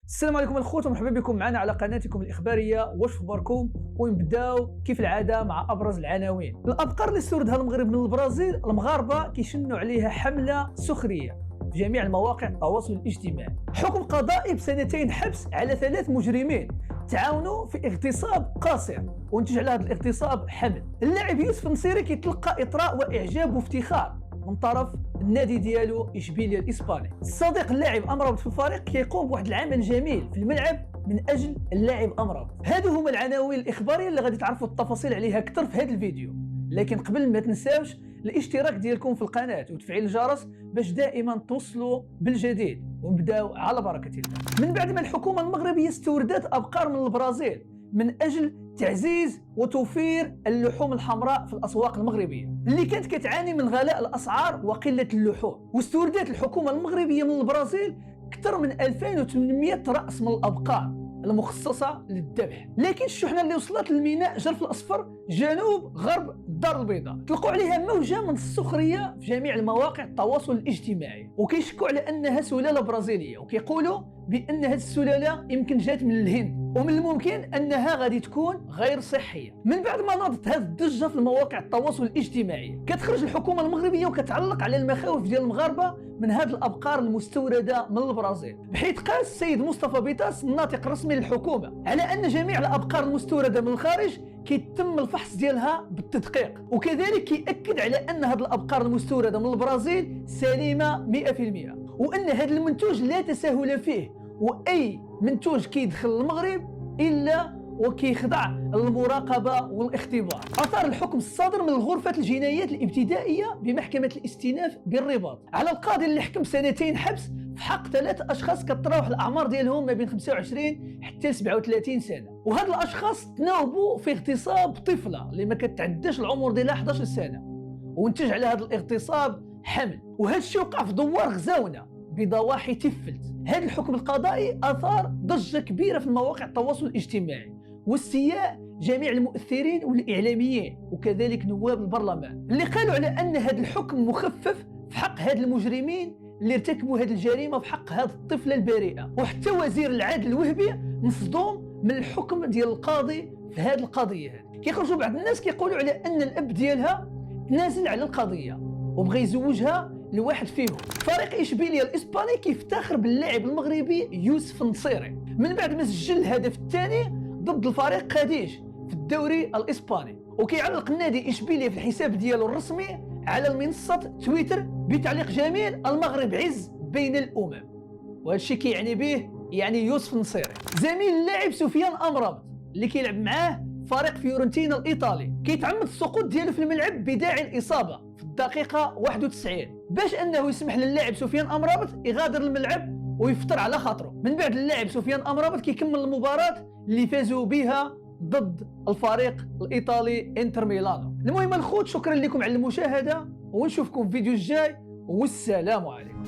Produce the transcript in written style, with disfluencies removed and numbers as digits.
السلام عليكم الخوت ومرحبا بكم معنا على قناتكم الإخبارية. واش اخباركم؟ ونبداو كيف العادة مع أبرز العناوين. الأبقار اللي استوردها المغرب من البرازيل، المغاربة كيشنوا عليها حملة سخرية في جميع المواقع التواصل الاجتماعي. حكم قضائي ب2 حبس على 3 مجرمين تعاونوا في اغتصاب قاصر وانتج على هذا الاغتصاب حمل. اللاعب يوسف النصيري كيتلقى إطراء وإعجاب وافتخار من طرف النادي ديالو إشبيليا الإسباني. الصديق اللاعب أمرابط في الفريق كيقوم بواحد العمل جميل في الملعب من أجل اللاعب أمرابط. هادو هما العناوين الإخبارية اللي غادي تعرفوا التفاصيل عليها أكثر في هذا الفيديو، لكن قبل ما تنساوش الاشتراك ديالكم في القناة وتفعيل الجرس باش دائما توصلوا بالجديد. ونبداو على بركة الله. من بعد ما الحكومة المغربية استوردت أبقار من البرازيل من أجل تعزيز وتوفير اللحوم الحمراء في الأسواق المغربية اللي كانت كتعاني من غلاء الأسعار وقلة اللحوم، واستوردت الحكومة المغربية من البرازيل أكثر من 2800 رأس من الأبقار المخصصة للذبح. لكن الشحنة اللي وصلت للميناء جرف الأصفر جنوب غرب الدار البيضاء طلقوا عليها موجة من السخرية في جميع المواقع التواصل الاجتماعي، وكيشكوا على أنها سلالة برازيلية، وكيقولوا بأن هذه السلالة يمكن جات من الهند ومن الممكن أنها غادي تكون غير صحية. من بعد ما ناضت هذه الضجة في المواقع التواصل الاجتماعي، كتخرج الحكومة المغربية وكتعلق على المخاوف ديال المغاربة من هذه الأبقار المستوردة من البرازيل، بحيث قال السيد مصطفى بيطاس الناطق الرسمي للحكومة على أن جميع الأبقار المستوردة من الخارج كيتم الفحص ديالها بالتدقيق، وكذلك كيأكد على أن هذه الأبقار المستوردة من البرازيل سليمة 100%، وأن هذا المنتوج لا تساهل فيه، وأي منتوج كيدخل المغرب إلا وكيخضع للمراقبة والاختبار. أثار الحكم الصادر من غرفة الجنايات الابتدائية بمحكمة الاستئناف بالرباط على القاضي اللي حكم 2 حبس في حق 3 أشخاص كتراوح الأعمار ديالهم ما بين 25 حتى 37 سنة، وهاد الأشخاص تناوبوا في اغتصاب طفلة اللي ما كتعداش العمر ديالها 11 سنة، وانتج على هذا الاغتصاب حمل. وهذا الشيء وقع في دوار غزاونة بضواحي تفلت. هذا الحكم القضائي أثار ضجة كبيرة في المواقع التواصل الاجتماعي واستياء جميع المؤثرين والإعلاميين وكذلك نواب البرلمان اللي قالوا على أن هذا الحكم مخفف في حق هاد المجرمين اللي ارتكبوا هذه الجريمة في حق هذه الطفلة البريئة. وحتى وزير العدل الوهبي مصدوم من الحكم ديال القاضي في هذه القضية هذه. كيخرجوا بعض الناس كيقولوا على أن الأب ديالها تنازل على القضية وبغى يزوجها لواحد فيهم. فريق إشبيليا الإسباني كيفتخر باللاعب المغربي يوسف النصيري من بعد ما سجل الهدف الثاني ضد الفريق قاديش في الدوري الإسباني، وكيعلق النادي إشبيليا في الحساب ديالو الرسمي على المنصة تويتر بتعليق جميل: المغرب عز بين الأمم. وهذا الشيء كيعني به يعني يوسف النصيري. زميل اللاعب سفيان أمرابط اللي كيلعب معاه فريق فيورنتينا الإيطالي كيتعمد السقوط ديالو في الملعب بداعي الإصابة في الدقيقة 91 باش أنه يسمح للاعب سفيان أمرابط يغادر الملعب ويفطر على خاطره. من بعد اللاعب سفيان أمرابط كيكمل المباراة اللي فازوا بها ضد الفريق الإيطالي انتر ميلانو. المهم الخوت، شكرا لكم على المشاهدة ونشوفكم في الفيديو الجاي والسلام عليكم.